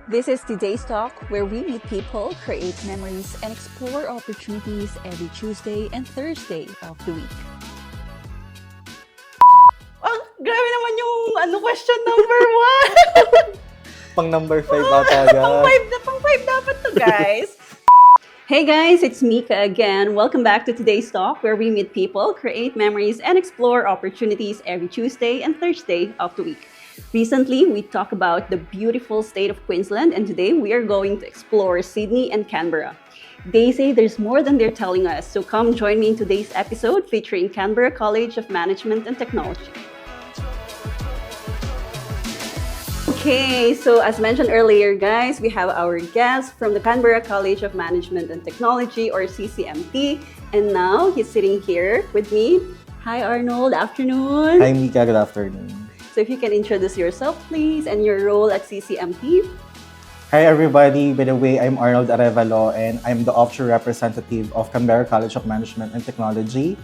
This is today's talk where we meet people, create memories, and explore opportunities every Tuesday and Thursday of the week. Oh, grabe naman yung question number 1. Pang number 5 ata yan. Pang 5 dapat to, guys. Hey guys, it's Mika again. Welcome back to today's talk where we meet people, create memories, and explore opportunities every Tuesday and Thursday of the week. Recently, we talked about the beautiful state of Queensland, and today we are going to explore Sydney and Canberra. They say there's more than they're telling us, so come join me in today's episode featuring Canberra College of Management and Technology. Okay, so as mentioned earlier, guys, we have our guest from the Canberra College of Management and Technology, or CCMT, and now he's sitting here with me. Hi, Arnold. Afternoon. Hi, Mika. Good afternoon. So if you can introduce yourself, please, and your role at CCMT. Hi, everybody. By the way, I'm Arnold Arevalo, and I'm the Offshore representative of Canberra College of Management and Technology.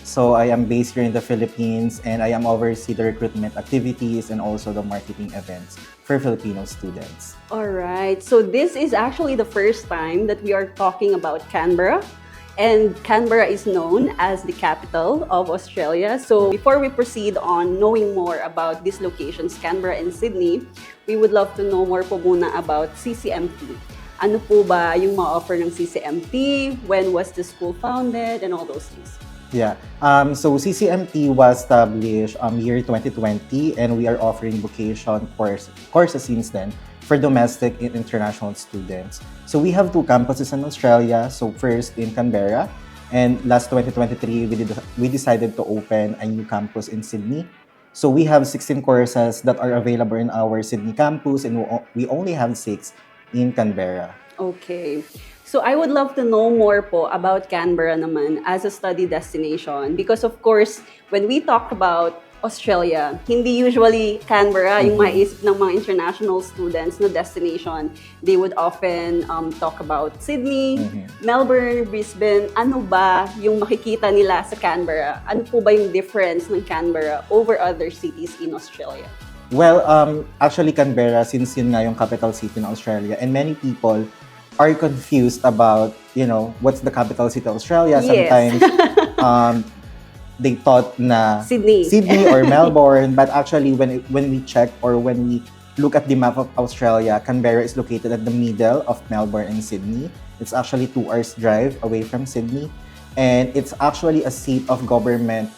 So I am based here in the Philippines, and I am oversee the recruitment activities and also the marketing events for Filipino students. All right. So this is actually the first time that we are talking about Canberra. And Canberra is known as the capital of Australia. So before we proceed on knowing more about these locations, Canberra and Sydney, we would love to know more po muna about CCMT. Ano po ba yung ma-offer ng CCMT? When was the school founded? And all those things. Yeah. So CCMT was established year 2020, and we are offering vocation courses since then for domestic and international students. So we have 2 campuses in Australia. So first in Canberra, and last 2023 we decided to open a new campus in Sydney. So we have 16 courses that are available in our Sydney campus, and we only have 6 in Canberra. Okay. So I would love to know more po about Canberra naman as a study destination, because of course, when we talk about Australia, hindi usually Canberra yung maiisip ng mga international students na destination. They would often talk about Sydney, Melbourne, Brisbane. Ano ba yung makikita nila sa Canberra? Ano po ba yung difference ng Canberra over other cities in Australia? Well, actually Canberra, since yun nga yung capital city ng Australia, and many people are confused about, what's the capital city of Australia. Yes. Sometimes they thought na Sydney or Melbourne, but actually when we check or when we look at the map of Australia, Canberra is located at the middle of Melbourne and Sydney. It's actually 2 hours drive away from Sydney, and it's actually a seat of government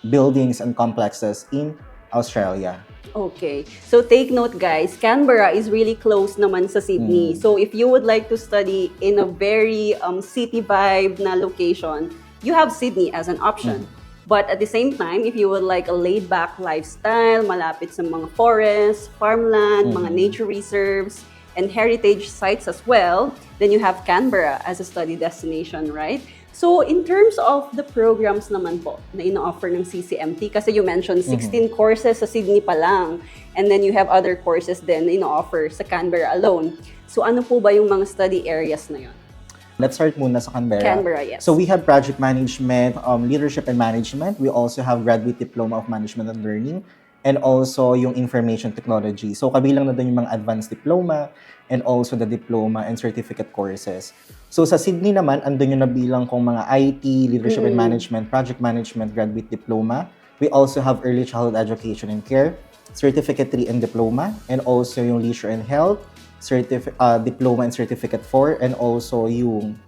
buildings and complexes in Australia. Okay. So take note, guys, Canberra is really close naman sa Sydney. So if you would like to study in a very city vibe na location, you have Sydney as an option. But at the same time, if you would like a laid-back lifestyle, malapit sa mga forests, farmland, mga nature reserves, and heritage sites as well, then you have Canberra as a study destination, right? So in terms of the programs naman po na ina-offer ng CCMT, kasi you mentioned 16 courses sa Sydney pa lang, and then you have other courses then na ina-offer sa Canberra alone. So ano po ba yung mga study areas na yun? Let's start muna sa Canberra. Canberra, yes. So we have project management, leadership and management. We also have graduate diploma of management and learning, and also yung information technology. So kabilang na doon yung mga advanced diploma and also the diploma and certificate courses. So sa Sydney naman, andun yung nabilang kong mga IT, leadership and management, project management, graduate diploma. We also have early childhood education and care, certificate 3 and diploma, and also yung leisure and health, diploma and certificate 4, and also yung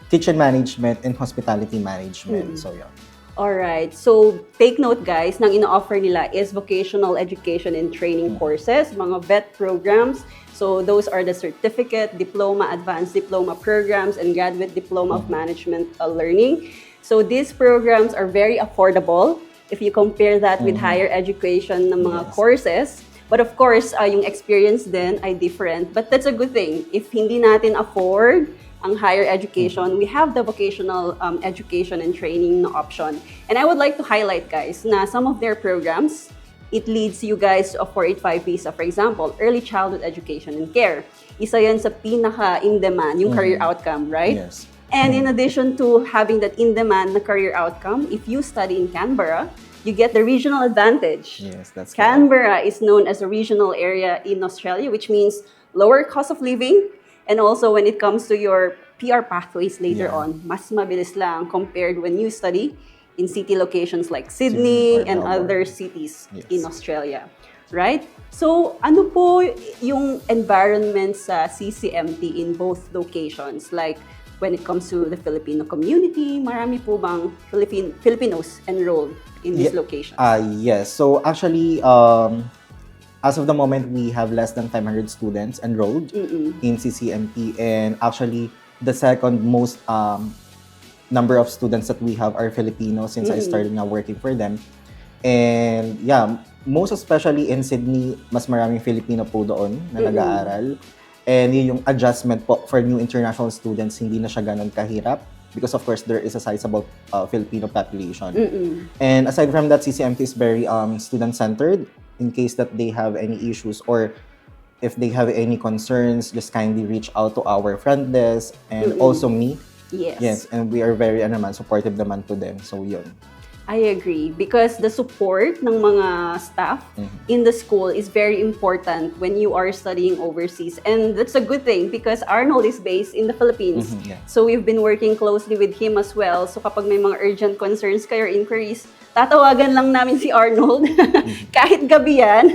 kitchen management and hospitality management. So yeah. Alright, so take note, guys, nang ina-offer nila is vocational education and training courses, mga VET programs. So those are the certificate, diploma, advanced diploma programs, and graduate diploma of management learning. So these programs are very affordable if you compare that with higher education ng mga courses. But of course, yung experience din ay different. But that's a good thing. If hindi natin afford ang higher education, we have the vocational education and training na option. And I would like to highlight, guys, na some of their programs, it leads you guys to a 485 visa. For example, early childhood education and care. Isa yan sa pinaka-in-demand, yung career outcome, right? Yes. And in addition to having that in-demand na career outcome, if you study in Canberra, you get the regional advantage. Yes, that's correct. Canberra is known as a regional area in Australia, which means lower cost of living. And also when it comes to your PR pathways later Yeah. on, mas mabilis lang compared when you study in city locations like Sydney Sydney or and Melbourne. other cities Yes. in Australia. Right? So, ano po yung environment sa CCMT in both locations? Like, when it comes to the Filipino community, marami po bang Filipinos enrolled in these locations? Yes. So actually, as of the moment, we have less than 500 students enrolled in CCMT, and actually, the second most number of students that we have are Filipinos since I started now working for them. And yeah, most especially in Sydney, mas maraming Filipino po doon na nag-aaral. And yun yung adjustment po for new international students, hindi na siya ganun kahirap because of course there is a sizable Filipino population. And aside from that, CCMT is very student-centered. In case that they have any issues or if they have any concerns, just kindly reach out to our friend desk and also me. Yes, and we are very supportive naman to them. So yun. I agree because the support ng mga staff in the school is very important when you are studying overseas, and that's a good thing because Arnold is based in the Philippines. So we've been working closely with him as well. So kapag may mga urgent concerns kayo or inquiries, tatawagan lang namin si Arnold. Kahit gabi yan,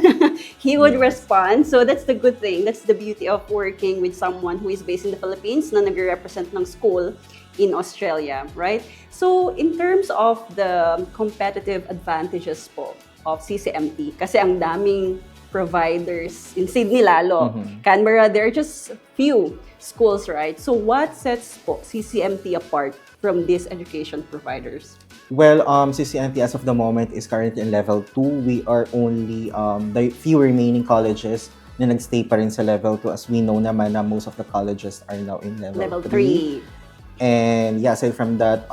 he would respond. So that's the good thing. That's the beauty of working with someone who is based in the Philippines na nag-represent ng school in Australia, right? So, in terms of the competitive advantages po of CCMT, kasi ang daming providers in Sydney lalo. Canberra, there are just few schools, right? So, what sets po CCMT apart from these education providers? Well, CCMT as of the moment is currently in level 2. We are only the few remaining colleges na nagstay pa rin sa level 2 as we know naman na most of the colleges are now in level 3. And yeah, aside from that,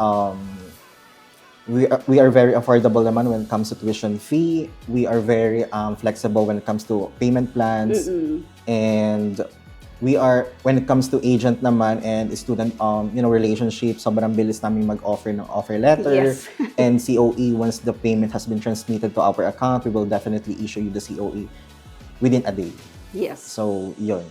we are very affordable naman when it comes to tuition fee. We are very flexible when it comes to payment plans. And we are, when it comes to agent naman and student relationship, sobrang bilis namin mag-offer ng offer letter. And COE, once the payment has been transmitted to our account, we will definitely issue you the COE within a day. Yes. So, yun.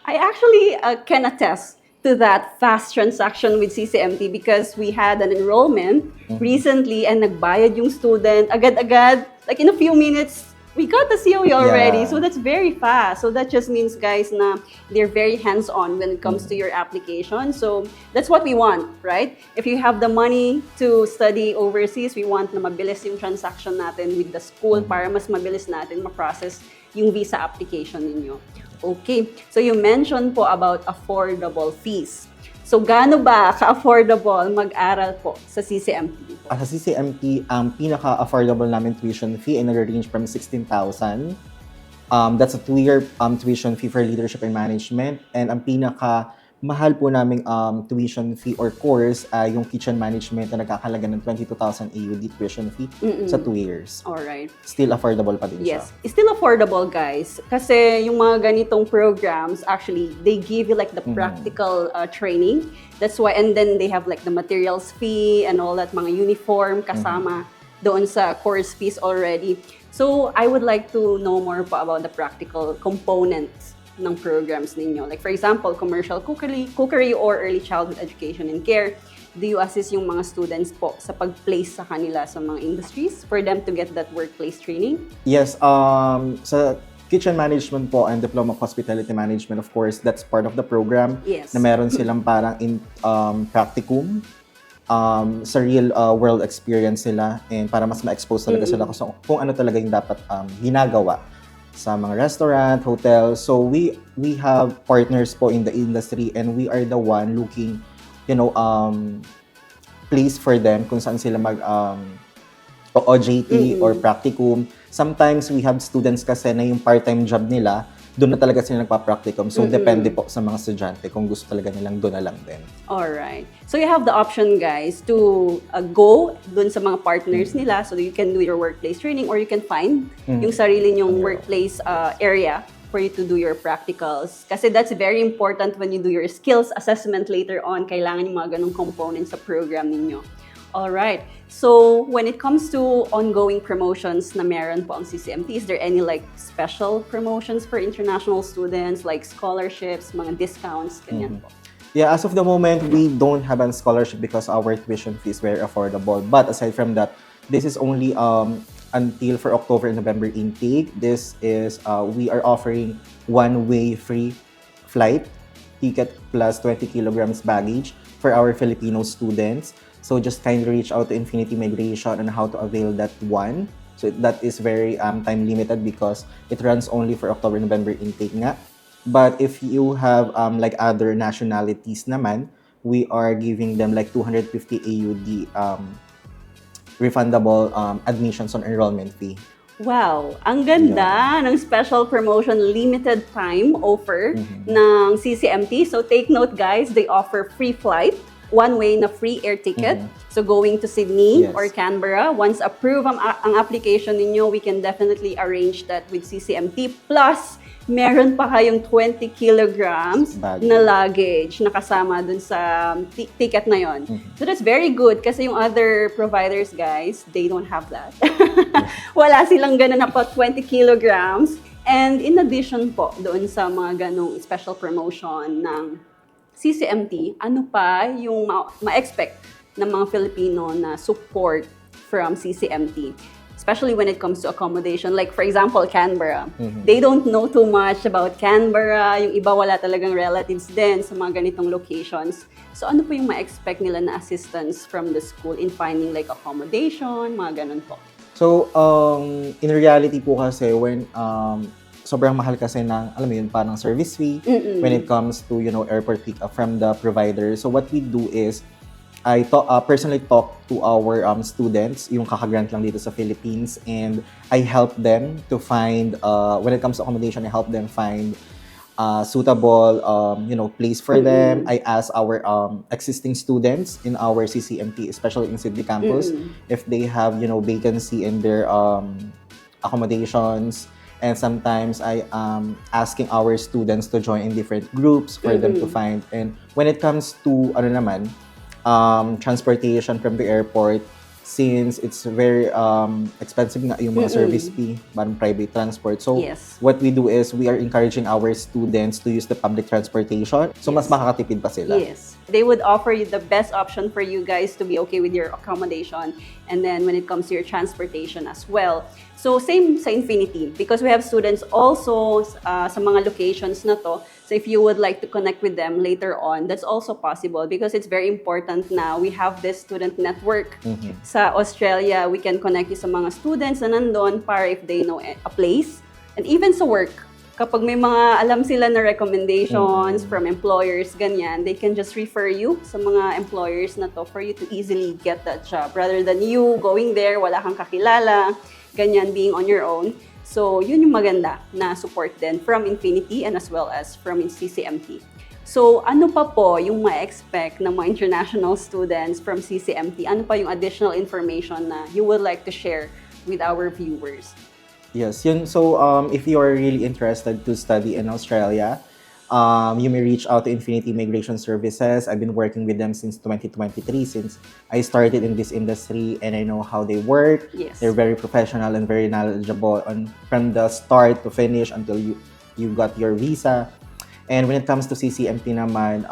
I actually can attest to that fast transaction with CCMT because we had an enrollment recently and nagbayad yung student agad-agad. Like in a few minutes, we got the COE already. So that's very fast. So that just means, guys, na they're very hands-on when it comes to your application. So that's what we want, right? If you have the money to study overseas, we want na mabilis yung transaction natin with the school para mas mabilis natin ma-process yung visa application ninyo. Okay, so you mentioned po about affordable fees. So gaano ba ka-affordable mag-aral po sa CCMT? Sa CCMT, ang pinaka-affordable namin tuition fee ay nag-range from 16,000. That's a 2-year tuition fee for leadership and management. And ang pinaka-mahal po naming tuition fee or course ay yung kitchen management na nagkakalaga ng 22,000 AUD tuition fee sa 2 years. Alright. Still affordable pa din siya. Yes, it's still affordable, guys. Kasi yung mga ganitong programs, actually, they give you like the practical training. That's why, and then they have like the materials fee and all that, mga uniform kasama doon sa course fees already. So, I would like to know more po about the practical components ng programs ninyo. Like for example, commercial cookery or early childhood education and care. Do you assist yung mga students po sa pag-place sa kanila sa mga industries for them to get that workplace training? Yes, sa kitchen management po and diploma of hospitality management, of course, that's part of the program. Yes. Na meron silang parang practicum sa real world experience nila and para mas ma-expose talaga sila kung ano talaga yung dapat ginagawa sa mga restaurant, hotel. So we have partners po in the industry and we are the one looking, place for them kung saan sila mag OJT or practicum. Sometimes we have students kasi na yung part-time job nila, doon na talaga sila nagpa-practicum. So depende po sa mga estudyante kung gusto talaga nilang doon na lang din. Alright. So you have the option, guys, to go doon sa mga partners nila so that you can do your workplace training or you can find yung sarili nyong workplace area for you to do your practicals. Kasi that's very important when you do your skills assessment later on. Kailangan yung mga ganong components sa program ninyo. All right. So when it comes to ongoing promotions na meron po ang CCMT, is there any like special promotions for international students like scholarships, mga discounts, ganyan po? Yeah, as of the moment, we don't have a scholarship because our tuition fee is very affordable. But aside from that, this is only until for October and November intake. This is, we are offering one-way free flight ticket plus 20 kilograms baggage for our Filipino students. So just kindly reach out to Infinity Migration on how to avail that one. So that is very time limited because it runs only for October, November intake nga. But if you have like other nationalities naman, we are giving them like 250 AUD refundable admissions on enrollment fee. Wow! Ang ganda ng special promotion limited time offer ng CCMT. So take note guys, they offer free flight, one-way na free air ticket. So going to Sydney or Canberra, once approved ang application ninyo, we can definitely arrange that with CCMT. Plus, meron pa kayong 20 kilograms na luggage na kasama dun sa ticket na yon. So that's very good kasi yung other providers, guys, they don't have that. Wala silang ganun na po 20 kilograms. And in addition po, doon sa mga ganong special promotion ng CCMT, ano pa yung ma-expect ng mga Filipino na support from CCMT? Especially when it comes to accommodation. Like, for example, Canberra. They don't know too much about Canberra. Yung iba wala talagang relatives din sa mga ganitong locations. So, ano po yung ma-expect nila na assistance from the school in finding like accommodation, mga ganun po? So, in reality po kasi, when sobrang mahal kasi ng, alam mo yun, parang service fee when it comes to, you know, airport pick-up from the provider. So, what we do is, I personally talk to our students, yung kakagrant lang dito sa Philippines, and I help them to find, when it comes to accommodation, I help them find suitable, you know, place for them. I ask our existing students in our CCMT, especially in Sydney campus, if they have, you know, vacancy in their accommodations. And sometimes I asking our students to join in different groups for them to find. And when it comes to, ano naman, transportation from the airport, since it's very expensive nga yung mga service fee, parang private transport. So, what we do is we are encouraging our students to use the public transportation. So, mas makakatipid pa sila. Yes. They would offer you the best option for you guys to be okay with your accommodation. And then when it comes to your transportation as well. So, same sa Infinity. Because we have students also sa mga locations na to. So, if you would like to connect with them later on, that's also possible because it's very important na we have this student network. Sa Australia, we can connect you sa mga students na nandun para if they know a place. And even sa work, kapag may mga alam sila na recommendations from employers, ganyan, they can just refer you sa mga employers na to for you to easily get that job. Rather than you going there, wala kang kakilala, ganyan, being on your own. So, yun yung maganda na support din from Infinity and as well as from CCMT. So, ano pa po yung ma-expect ng mga international students from CCMT? Ano pa yung additional information na you would like to share with our viewers? Yes, yun. So, if you are really interested to study in Australia, you may reach out to Infinity Migration Services. I've been working with them since 2023, since I started in this industry, and I know how they work. They're very professional and very knowledgeable from the start to finish until you got your visa. And when it comes to CCMT naman,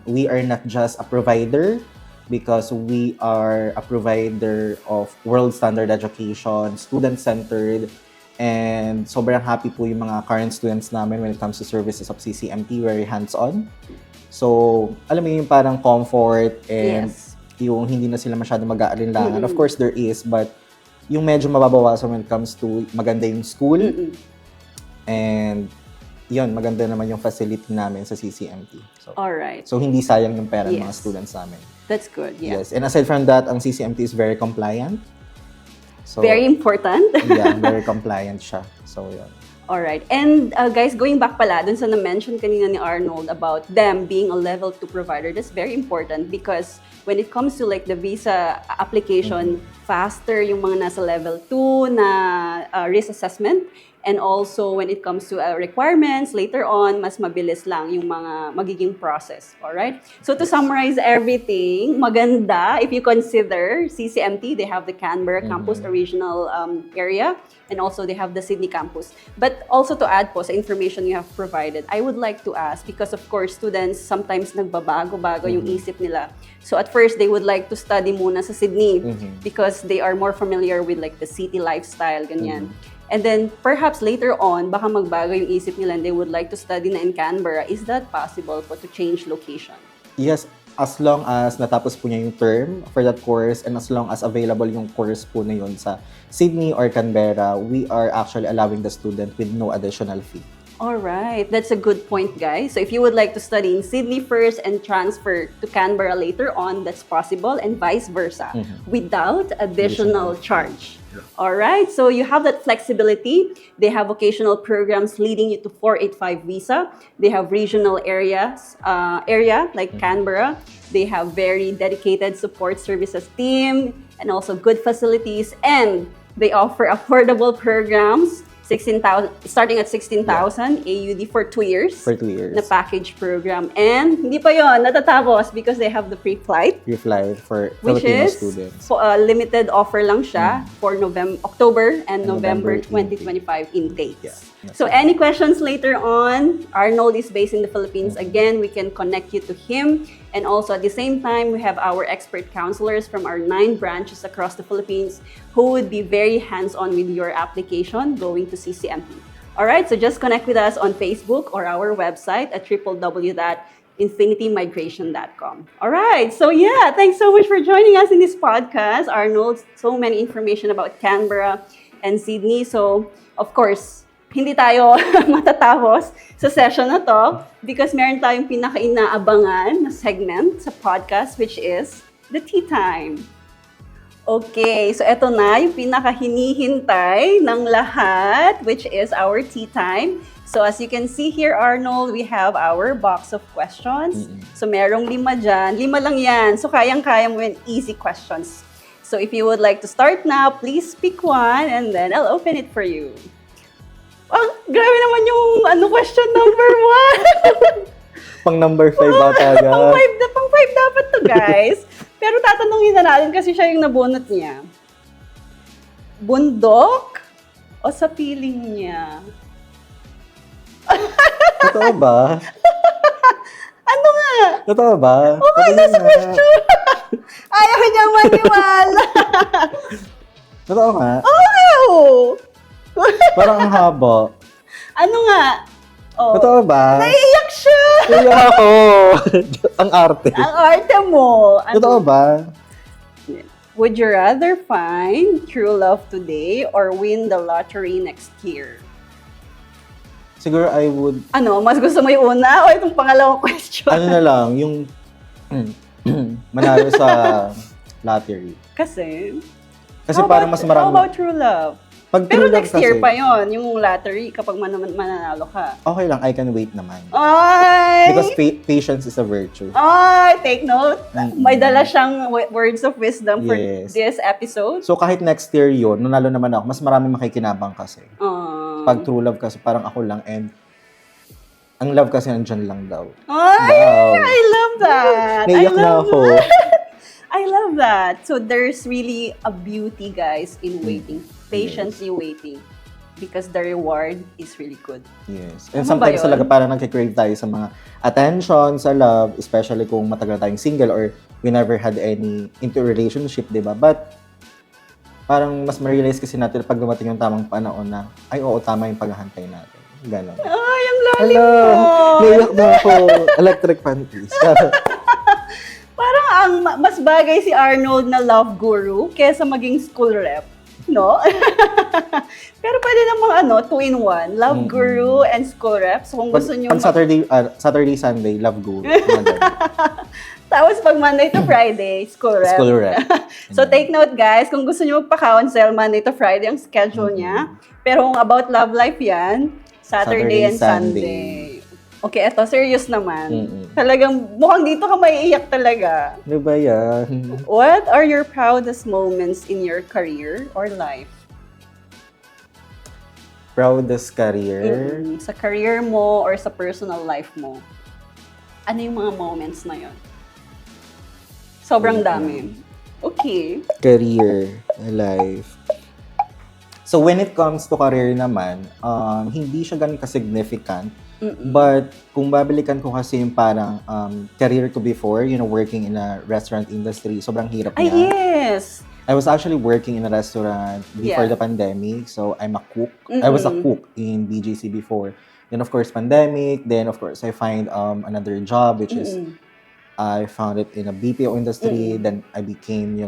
we are not just a provider, because we are a provider of world standard education, student-centered, and sobrang happy po yung mga current students namin when it comes to services of CCMT, very hands-on. So, alam mo yung parang comfort and yung hindi na sila masyadong mag-aalinlangan. Of course, there is, but yung medyo mababawasan when it comes to maganda yung school. And yun, maganda naman yung facility namin sa CCMT. So, alright. So, hindi sayang yung pera ng mga students namin. That's good, Yes, and aside from that, ang CCMT is very compliant. So, very important. Yeah, very compliant siya. So, yun. Alright. And guys, going back pala, dun sa na-mention kanina ni Arnold about them being a level 2 provider, that's very important because when it comes to like the visa application, faster yung mga nasa level 2 na risk assessment. And also, when it comes to requirements, later on, mas mabilis lang yung mga magiging process. Alright? So, to summarize everything, maganda if you consider CCMT, they have the Canberra campus, original area, and also they have the Sydney campus. But also to add po sa information you have provided, I would like to ask, because of course, students sometimes nagbabago-bago yung isip nila. So at first, they would like to study muna sa Sydney because they are more familiar with like the city lifestyle, ganyan. And then perhaps later on, baka magbago yung isip nila and they would like to study na in Canberra. Is that possible po to change location? Yes, as long as natapos po niya yung term for that course and as long as available yung course po na yun sa Sydney or Canberra, we are actually allowing the student with no additional fee. Alright, that's a good point, guys. So if you would like to study in Sydney first and transfer to Canberra later on, that's possible, and vice versa, without additional charge. Alright, so you have that flexibility. They have vocational programs leading you to 485 visa. They have regional areas, like Canberra. They have very dedicated support services team and also good facilities, and they offer affordable programs. 16,000, starting at 16,000 AUD for 2 years. For 2 years. Na package program. And hindi pa yon natatapos because they have the free flight. Free flight for which Filipino is students. Limited offer lang siya for October and November November 2025 intakes. Yeah, So any questions later on, Arnold is based in the Philippines. Again, we can connect you to him. And also at the same time, we have our expert counselors from our 9 branches across the Philippines who would be very hands-on with your application going to CCMP. All right, so just connect with us on Facebook or our website at www.infinitymigration.com. All right, so yeah, thanks so much for joining us in this podcast, Arnold. So many information about Canberra and Sydney. So, of course, hindi tayo matatapos sa session na to because meron tayong pinaka-inaabangan na segment sa podcast, which is the tea time. Okay, so eto na yung pinaka-hinihintay ng lahat, which is our tea time. So as you can see here, Arnold, we have our box of questions. So merong 5 dyan. 5 lang yan. So kayang-kaya mo yung easy questions. So if you would like to start now, please pick one and then I'll open it for you. Oh, grabe naman yung question number 1. Pang number 5 ata agad. Pang 5 dapat to, guys. Pero tatanungin na natin kasi siya yung nabunot niya. Bundok o sa piling niya? Totoo ba? Ano nga? Totoo ba? Okay, nasa question. Ayaw niya maniwala. Totoo nga? Oh! Parang ang haba. Ano nga? Oh. Totoo ba? Naiiyak siya! Iyak ako! Ang arte. Ang arte mo. Totoo ba? Would you rather find true love today or win the lottery next year? Siguro I would... Ano, mas gusto mo yung una o itong pangalawang question? Ano na lang, yung manalo sa lottery. Kasi Parang mas marami... How about true love? Pag Pero true love next year kasi, pa yon yung lottery kapag mananalo ka. okay lang, I can wait naman. Ay! Because patience is a virtue. Ay! Take note. May dala siyang words of wisdom for Yes. this episode. So kahit next year yun, nanalo naman ako, mas marami makikinabang kasi. Pag true love kasi parang ako lang and ang love kasi nandyan lang daw. Ay! Wow. I love that! Naiyak na ako. I love that. So there's really a beauty, guys, in waiting. Patiently waiting. Because the reward is really good. Yes. And Tama ba sometimes yun? talaga parang nagkikrave tayo sa mga attention, sa love, especially kung matagal tayong single or we never had any into relationship, di ba? But parang mas ma-realize kasi natin pag dumating yung tamang panahon na, ay oo, tama yung paghahantay natin. Ganon. Ay, ang lalim Hello! mo! Naiyak na ako. Electric panties. Parang mas bagay si Arnold na love guru kesa maging school rep. No? Pero pwede namang 2-in-1. Love guru and school rep. So kung gusto nyo... Pag Saturday, Sunday, love guru. Tapos pag Monday to Friday, school rep. School rep. So take note, guys, kung gusto nyo magpa-counsel Monday to Friday ang schedule niya. Pero kung about love life yan, Saturday and Sunday. Okay, eto, serious naman. Talagang, mukhang dito ka maiiyak talaga. Ano ba yan? What are your proudest moments in your career or life? Proudest career? Sa career mo or sa personal life mo. Ano yung mga moments na yun? Sobrang dami. Okay. Career, life. So when it comes to career naman, hindi siya ganun ka-significant. But kung babalikan ko kasi yung parang career ko before, working in a restaurant industry, sobrang hirap niya. Yes! I was actually working in a restaurant before the pandemic. So I'm a cook. I was a cook in BGC before. Then of course pandemic. Then of course I find another job which is I found it in a BPO industry. Then I became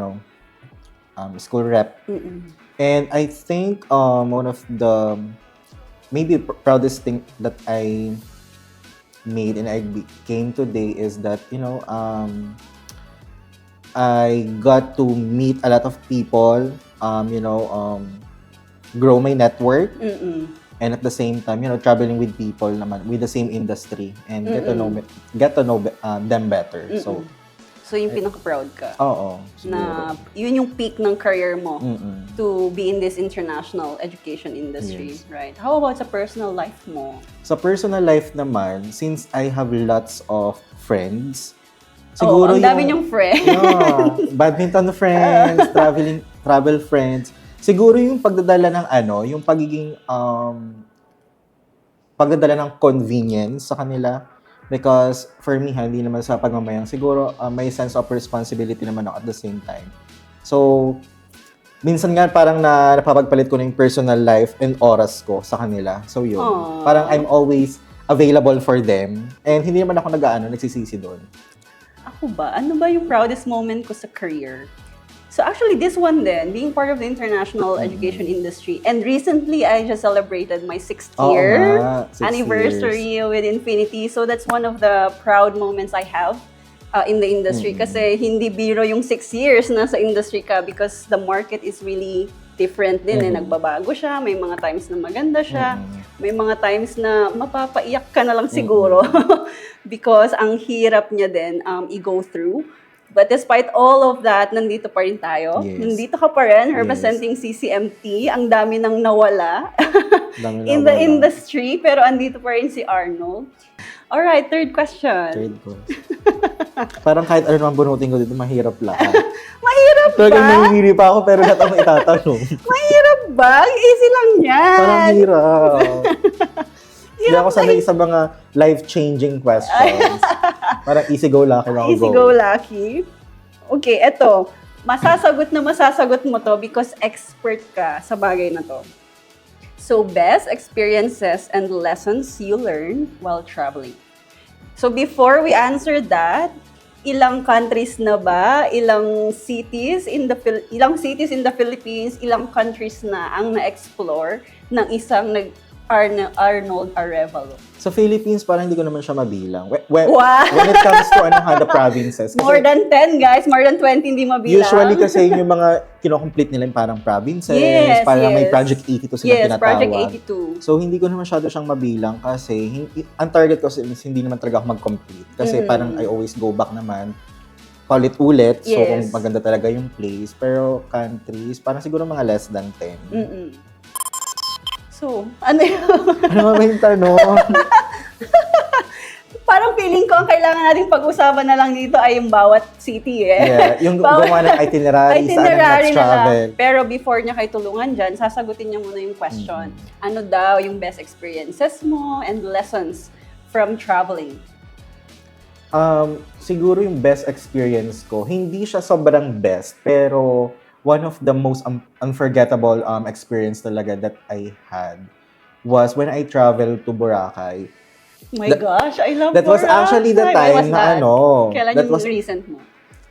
school rep. And I think one of the maybe proudest thing that I made and I became today is that I got to meet a lot of people, grow my network, and at the same time, traveling with people naman with the same industry and get to know them better. So yung pinaka-proud ka? Oo. Na yun yung peak ng career mo to be in this international education industry, right? How about sa personal life mo? Sa personal life naman, since I have lots of friends, siguro ang dami niyong friends. Badminton friends, travel friends. Siguro yung pagdadala ng yung pagiging pagdadala ng convenience sa kanila. Because for me, hindi naman sa pagmamayang, siguro may sense of responsibility naman ako at the same time. So, minsan nga parang napapagpalit ko na yung personal life and oras ko sa kanila. So yun, parang I'm always available for them. And hindi naman ako nagsisisi doon. Ako ba? Ano ba yung proudest moment ko sa career? So actually, this one then, being part of the international education industry. And recently, I just celebrated my 6th year anniversary with Infinity. So that's one of the proud moments I have in the industry. Kasi hindi biro yung 6 years na sa industry ka because the market is really different din. Nagbabago siya. May mga times na maganda siya. May mga times na mapapaiyak ka na lang siguro. Because ang hirap niya din i-go through. But despite all of that, nandito pa rin tayo. Yes. Nandito ka pa rin, representing CCMT. Ang dami nang nawala in the industry. Pero andito pa rin si Arnold. Alright, third question. Third question. Parang kahit ano naman bunutin ko dito, mahirap lang. Mahirap ba? Talagang nanginiri pa ako pero lahat ako itatanong. Mahirap ba? Easy lang yan. Parang hirap. Hindi ako sanay sa mga life-changing questions. Parang easy-go-lucky lang ako. Easy-go-lucky. Okay, eto. Masasagot mo to because expert ka sa bagay na to. So, best experiences and lessons you learned while traveling. So, before we answer that, ilang countries na ba? Ilang cities in the Philippines, ilang countries na ang na-explore ng isang Arnold Arevalo? Sa Philippines, parang hindi ko naman siya mabilang. When it comes to the provinces. Kasi More than 10, guys. More than 20 hindi mabilang. usually kasi yung mga kino-complete nila yung parang provinces. Parang may Project 82 sila tinatawag. Project 82. So, hindi ko naman masyado siyang mabilang kasi ang target ko is hindi naman talaga ako mag-complete. Kasi parang I always go back naman paulit-ulit. So, kung maganda talaga yung place. Pero countries, parang siguro mga less than 10. So, ano yun? Ano ba yung tanong? Parang feeling ko ang kailangan nating pag-usapan na lang dito ay yung bawat city Yeah, yung gumawa ng itinerary saan ang next travel. Pero before niya kayo tulungan dyan, sasagutin niya muna yung question. Ano daw yung best experiences mo and lessons from traveling? Siguro yung best experience ko, hindi siya sobrang best, pero one of the most unforgettable experience talaga that I had was when I traveled to Boracay. My gosh, I love That was actually the time na Kailan yung recent mo?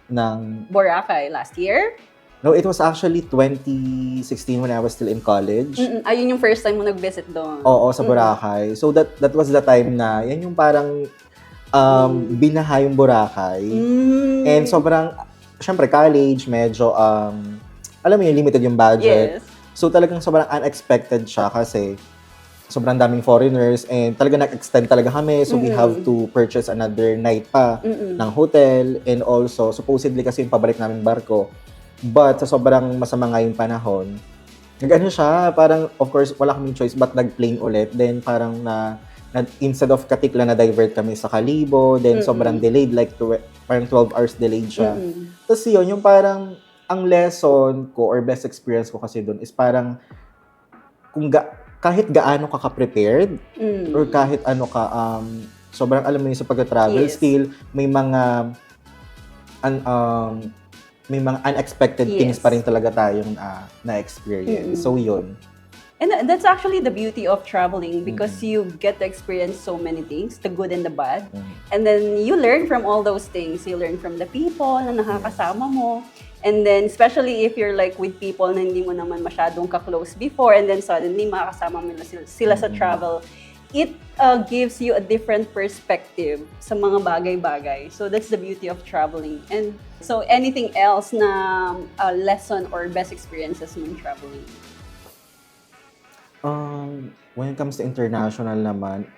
Ng Boracay, last year? No, it was actually 2016 when I was still in college. Ayun yung first time mo nag-visit doon. Oo, sa Boracay. So that was the time na, yan yung parang binaha yung Boracay. And sobrang, syempre college, medyo, alam mo yung limited yung budget. Yes. So talagang sobrang unexpected siya kasi sobrang daming foreigners and talagang nag-extend talaga kami. So we have to purchase another night pa ng hotel and also supposedly kasi yung pabalik naming barko. But sa sobrang masama nga yung panahon, Nag-ano siya, parang, of course, wala kaming choice, but nag-plane ulit. Then, parang instead of Katikla, na-divert kami sa Kalibo. Then, sobrang delayed, like, parang 12 hours delayed siya. Tapos yun, yung parang, ang lesson ko, or best experience ko kasi doon, is parang, kahit gaano ka ka-prepared, or kahit ano ka, sobrang alam mo yun sa pag-travel, still, may mga unexpected things pa rin talaga tayong na-experience. So, yun. And that's actually the beauty of traveling because you get to experience so many things, the good and the bad. And then you learn from all those things. You learn from the people na nakakasama mo. And then, especially if you're like with people na hindi mo naman masyadong ka-close before and then suddenly makakasama mo sila sa travel, it gives you a different perspective sa mga bagay-bagay. So that's the beauty of traveling. And so anything else na lesson or best experiences when traveling? When it comes to international naman,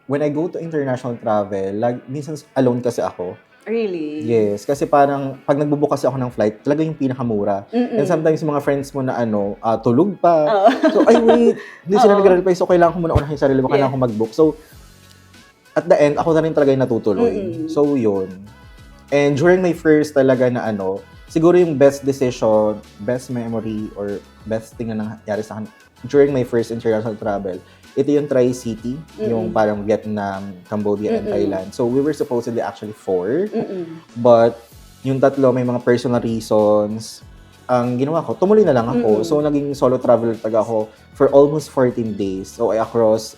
when I go to international travel, like, minsan alone kasi ako. Really? Yes, kasi parang pag nagbubook kasi ako ng flight, talaga yung pinakamura. And sometimes yung mga friends mo na tulog pa. So, ay wait, hindi sila nag-reply. So, kailangan ko muna unahin yung sarili mo, kailangan ko mag-book. So, at the end, ako na rin talaga yung natutuloy. So, yun. And during my first talaga na siguro yung best decision, best memory, or best thing na nangyari sa akin during my first international travel, ito yung Tri-City, yung parang Vietnam, Cambodia, and Thailand. So, we were supposedly actually 4. But, yung tatlo, may mga personal reasons. Ang ginawa ko, tumuloy na lang ako. So, naging solo traveler taga ako for almost 14 days. So, I across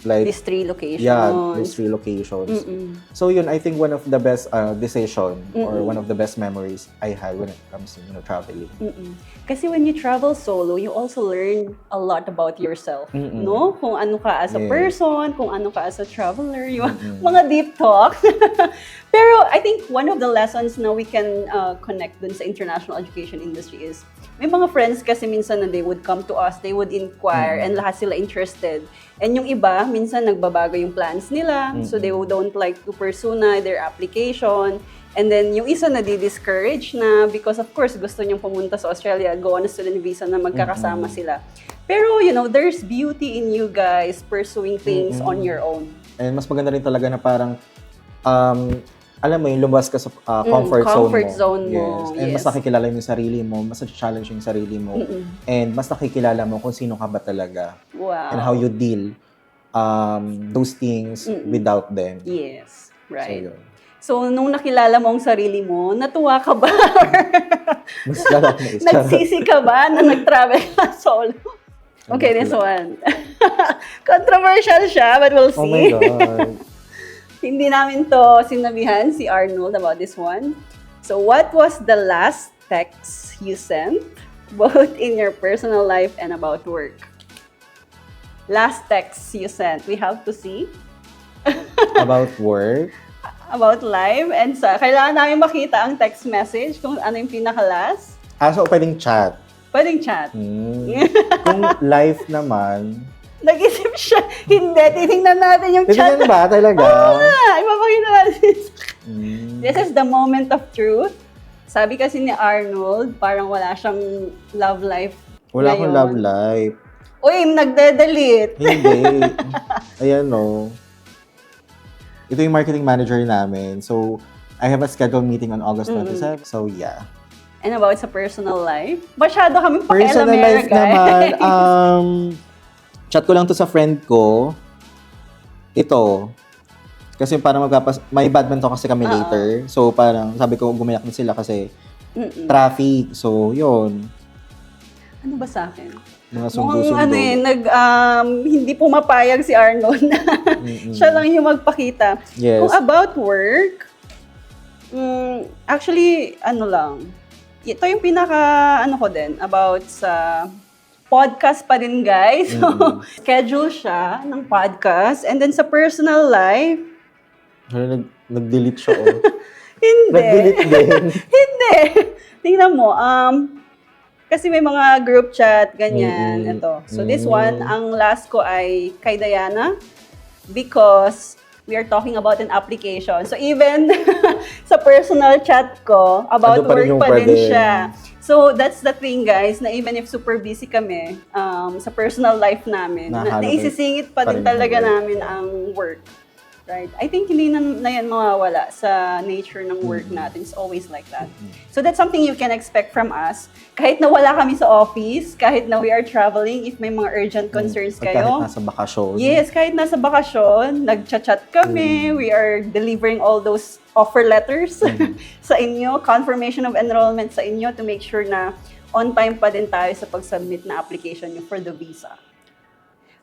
like these 3 locations. Yeah, these 3 locations. So yun, I think one of the best decision or one of the best memories I had when it comes to traveling. Kasi when you travel solo, you also learn a lot about yourself, no? Kung ano ka as a person, kung ano ka as a traveler, yung mga deep talk. Pero I think one of the lessons na we can connect dun sa international education industry is may mga friends kasi minsan na they would come to us, they would inquire, and lahat sila interested. And yung iba, minsan nagbabago yung plans nila, so they don't like to pursue na their application. And then yung isa na di-discourage na because of course gusto niyang pumunta sa Australia, go on a student visa na magkakasama sila. Pero there's beauty in you guys pursuing things on your own. And mas maganda rin talaga na parang alam mo yung lumabas ka sa comfort zone mo. Yes. And mas nakikilala mo yung sarili mo, mas challenge yung sarili mo. And mas nakikilala mo kung sino ka ba talaga. Wow. And how you deal those things without them. Yes, right. So, yun. So, nung nakilala mo ang sarili mo, natuwa ka ba? Nagsisi ka ba na nag-travel ka solo? Okay, this one. Controversial siya, but we'll see. Oh my God. Hindi namin to sinabihan si Arnold about this one. So, what was the last text you sent, both in your personal life and about work? Last text you sent, we have to see. About work? About live, and kailangan namin makita ang text message kung ano yung pinaka-last. So pwedeng chat? Pwedeng chat. Kung live naman, nag-isip siya. Hindi, titingnan natin yung chat. titingnan ba talaga? Oo nga, ipapakita natin. This is the moment of truth. Sabi kasi ni Arnold, parang wala siyang love life. Wala akong ngayon. love life. Uy, nagde-delete. Hindi. Ayan o. Ito yung marketing manager namin. So, I have a scheduled meeting on August 27. So, yeah. And about sa personal life? Masyado kaming Personal pakialamera, life guys. naman, chat ko lang to sa friend ko. Ito. Kasi parang may badminton kasi kami later. So parang sabi ko gumayak din sila kasi traffic. So yun. Ano ba sa akin? Mga sundo-sundo. Hindi pumapayag si Arnold na siya lang yung magpakita. Yes. Kung about work, actually, ito yung ko din, about sa podcast pa din, guys. So, schedule siya ng podcast. And then sa personal life, nag-delete siya, oh. hindi. Nag-delete din. Hindi. Tingnan mo, kasi may mga group chat, ganyan, ito. So this one, ang last ko ay kay Diana because we are talking about an application. So even sa personal chat ko, about work pa din siya. So, that's the thing, guys, na even if super busy kami sa personal life namin, naisisingit pa din talaga namin ang work. Right? I think hindi na yan mawawala sa nature ng work natin. It's always like that. So, that's something you can expect from us. Kahit na wala kami sa office, kahit na we are traveling, if may mga urgent concerns kayo. Kahit nasa bakasyon. Yes, kahit nasa bakasyon, nagchat-chat kami, we are delivering all those offer letters sa inyo, confirmation of enrollment sa inyo to make sure na on time pa din tayo sa pag-submit na application nyo for the visa.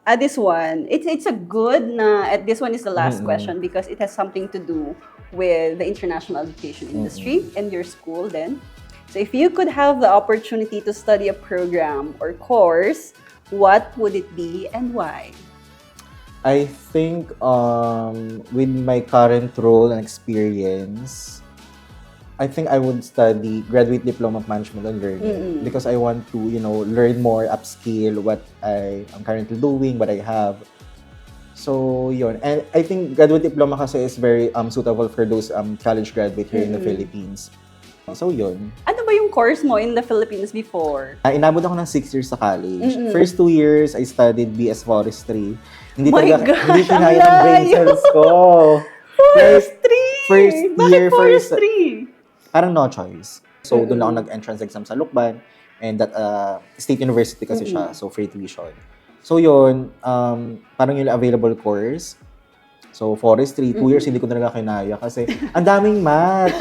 This one, it's a good na, this one is the last question because it has something to do with the international education industry and your school then. So if you could have the opportunity to study a program or course, what would it be and why? I think with my current role and experience, I think I would study Graduate Diploma of Management and Learning because I want to, learn more, upskill what I am currently doing, what I have. So, yun. And I think Graduate Diploma kasi is very suitable for those college graduates here in the Philippines. So, yun. Ano ba yung course mo in the Philippines before? Inabot ako ng 6 years sa college. First 2 years, I studied BS Forestry. Hindi kinaya ng brain cells ko. Forestry! First year, forestry? Parang no choice. So, doon lang ako nag-entrance exam sa Lukban. And that, state university kasi siya. So, free tuition. So, yun. Parang yung available course. So, forestry. 2 years, hindi ko talaga kinaya. Kasi, ang daming math.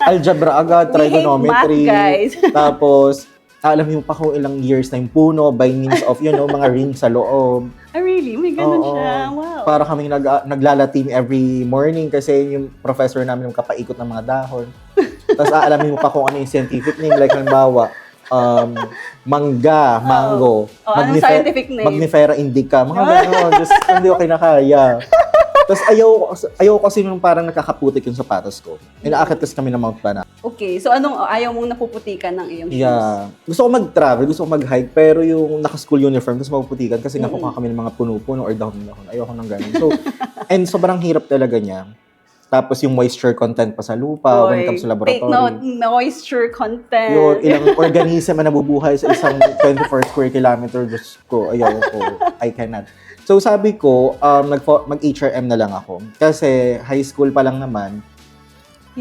Algebra agad, trigonometry. Math, guys. Tapos, alam mo pa kung ilang years na yung puno by means of, mga rings sa loob. Really? May ganun siya. Wow. Para kami naglalateam every morning kasi yung professor namin yung kapaikot ng mga dahon. Tapos aalamin mo pa kung ano yung scientific name. Like, halimbawa, mangga, mango. Anong scientific name? Magnifera indica. Mga gano'n. Just hindi ko kinakaya. Tapos ayaw kasi nung parang nakakaputik yung sapatos ko. Inaakit kasi kami ng Mount Bana. Okay. So, ayaw mong napuputikan ng iyong shoes? Yeah. Gusto ko mag-travel, gusto ko mag-hike, pero yung naka-school uniform, gusto mapuputikan kasi nakukuha kami ng mga puno-puno or dahon-dahon. Ayoko ng ganun. So, and sobrang hirap talaga niya. Tapos yung moisture content pa sa lupa, when it comes to laboratory. Take note, moisture content. Yun, ilang organism na nabubuhay sa isang 24 square kilometer. Diyos ko, ayoko. I cannot. So sabi ko, mag-HRM na lang ako. Kasi high school pa lang naman,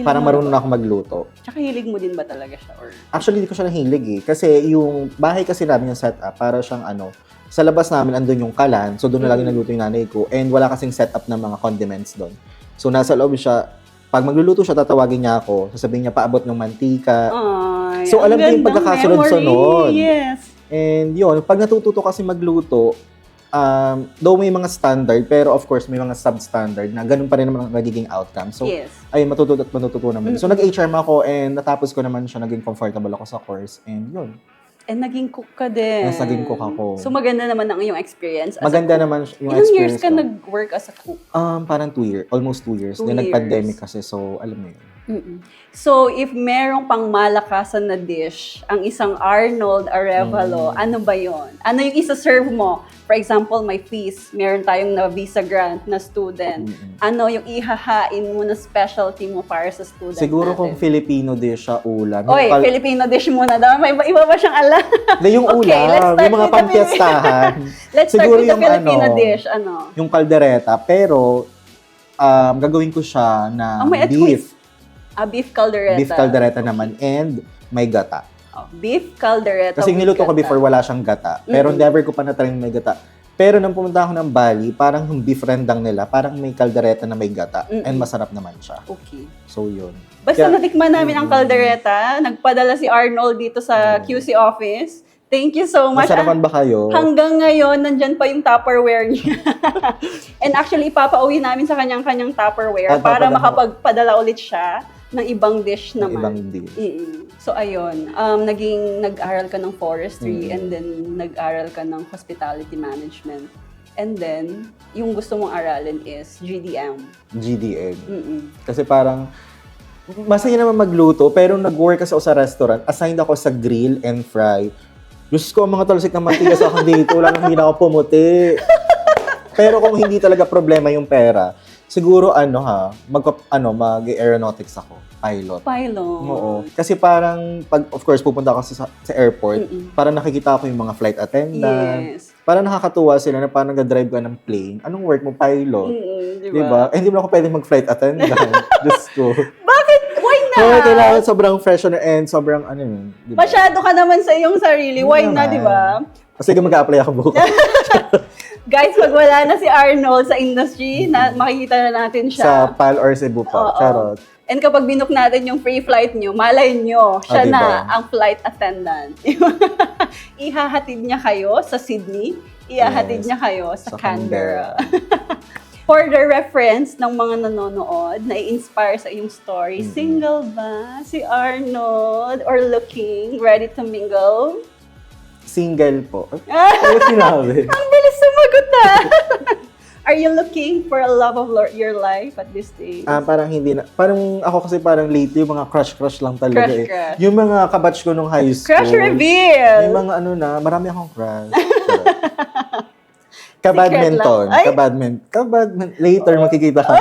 parang marunong na ako magluto. Tsaka hilig mo din ba talaga siya? Or? Actually, hindi ko siya nahilig eh. Kasi yung bahay kasi namin yung setup, para siyang sa labas namin andun yung kalan. So doon na lagi nagluto yung nanay ko. And wala kasing setup ng mga condiments doon. So, nasa loob siya. Pag magluluto siya, tatawagin niya ako. Sasabihin niya, paabot ng mantika. Ay, so, alam ko yung pagkakasunod-sunod. Yes. And yun, pag natututo kasi magluto, though may mga standard, pero of course, may mga substandard na ganun pa rin naman ang magiging outcome. So, ayun, matututunan mo. So, nag-HRM ako and natapos ko naman siya, naging comfortable ako sa course. And yun. And naging cook ka din. Yes, naging cook ako. So, maganda naman ang iyong experience as maganda a cook. Naman yung Ilang experience years ka ko. nag-work as a cook? Parang 2 years. Almost 2 years. 2 Then years. nag-pandemic kasi. So, alam mo yun. So, if merong pang malakasan na dish, ang isang Arnold Arevalo, ano ba yon? Ano yung isa-serve mo? For example, may feast. Meron tayong na visa grant na student. Ano yung ihahain mo na specialty mo para sa student Siguro natin? kung Filipino dish siya, ulam. Oy, Filipino dish muna daw. May iba ba siyang alam? Yung ulam, yung mga pampiyastahan. Let's start with the Filipino dish. Ano? Yung kaldereta, pero gagawin ko siya na beef. Beef caldereta. Beef caldereta naman and may gata. Beef caldereta. Kasi niluto ko before wala siyang gata. Pero never ko pa na-try may gata. Pero nung pumunta ako ng Bali, parang yung beef rendang nila, parang may kaldereta na may gata. And masarap naman siya. Okay. So yun. Basta natikman namin ang kaldereta. Nagpadala si Arnold dito sa QC office. Thank you so much. Masarapan ba kayo? Hanggang ngayon, nandyan pa yung Tupperware niya. And actually, ipapauwi namin sa kanyang Tupperware para makapagpadala ulit siya ng ibang dish naman. Ibang dish. So, ayun. Nag-aral ka ng forestry and then nag-aral ka ng hospitality management. And then, yung gusto mong aralin is GDM. GDM. Kasi parang, masaya naman magluto, pero nag-work kasi ako sa restaurant, assigned ako sa grill and fry. Diyos ko, mga talsik ng mantigas ako dito, wala nang hindi na ako pumuti. Pero kung hindi talaga problema yung pera, Siguro mag-aeronautics ako, pilot. Pilot. Oo. Kasi parang, of course, pupunta ako sa airport, parang nakikita ko yung mga flight attendant. Yes. Parang nakakatuwa sila na parang nag-drive ka ng plane. Anong work mo? Pilot. Diba? Eh, hindi mo ako pwedeng mag-flight attendant. Diyos ko. Bakit? Why not? Oo, kailangan sobrang freshener and sobrang diba? Masyado ka naman sa iyong sarili. Why na, di ba? Kasi mag-a-apply ako bukas. Guys, pag wala na si Arnold sa industry, makikita na natin siya. Sa PAL or Cebu pa. Oo. Charot. And kapag binook natin yung free flight nyo, malay nyo, siya diba? na ang flight attendant. Ihahatid niya kayo sa Sydney, ihahatid niya kayo sa Canberra. For the reference ng mga nanonood na i-inspire sa iyong story, single ba si Arnold or looking ready to mingle? Single po. Ano sinabi? Ang bilis sumagot na! Are you looking for a love of your life at this stage? Parang hindi na. Parang ako kasi parang lately, yung mga crush lang talaga Crush. Yung mga kabatch ko nung high school. Crush reveal! May mga marami akong crush. Kabadminton. Later, makikita ka.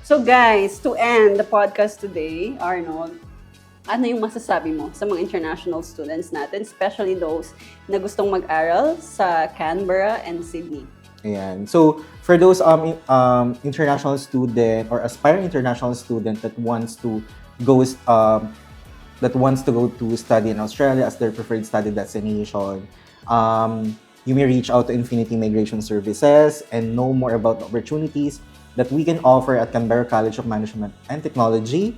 So guys, to end the podcast today, Arnold, ano yung masasabi mo sa mga international students natin, especially those na gustong mag-aral sa Canberra and Sydney? Ayan. So, for those international student or aspiring international student that wants to go to study in Australia as their preferred study destination, you may reach out to Infinity Migration Services and know more about the opportunities that we can offer at Canberra College of Management and Technology.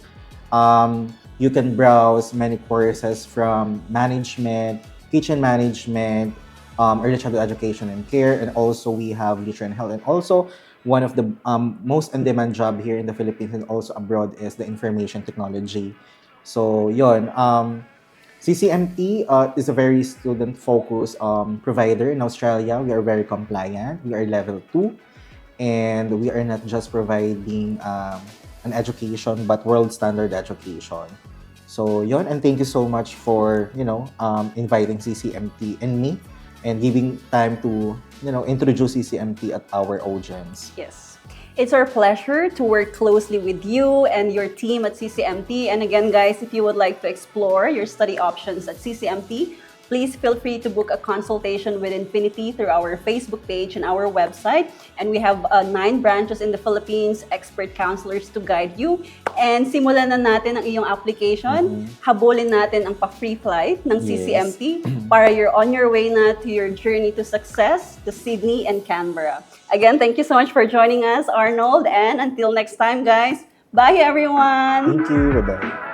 You can browse many courses from management, kitchen management, early childhood education and care, and also we have literature and health. And also, one of the most in-demand job here in the Philippines and also abroad is the information technology. So, yon. CCMT is a very student-focused provider in Australia. We are very compliant. We are level 2. And we are not just providing an education, but world standard education. So, yon. And thank you so much for, inviting CCMT and me and giving time to, introduce CCMT at our audience. Yes. It's our pleasure to work closely with you and your team at CCMT. And again, guys, if you would like to explore your study options at CCMT, please feel free to book a consultation with Infinity through our Facebook page and our website. And we have 9 branches in the Philippines, expert counselors to guide you. And simulan na natin ang iyong application. Habulin natin ang pa-free flight ng CCMT para you're on your way na to your journey to success to Sydney and Canberra. Again, thank you so much for joining us, Arnold. And until next time, guys. Bye, everyone! Thank you. Bye-bye.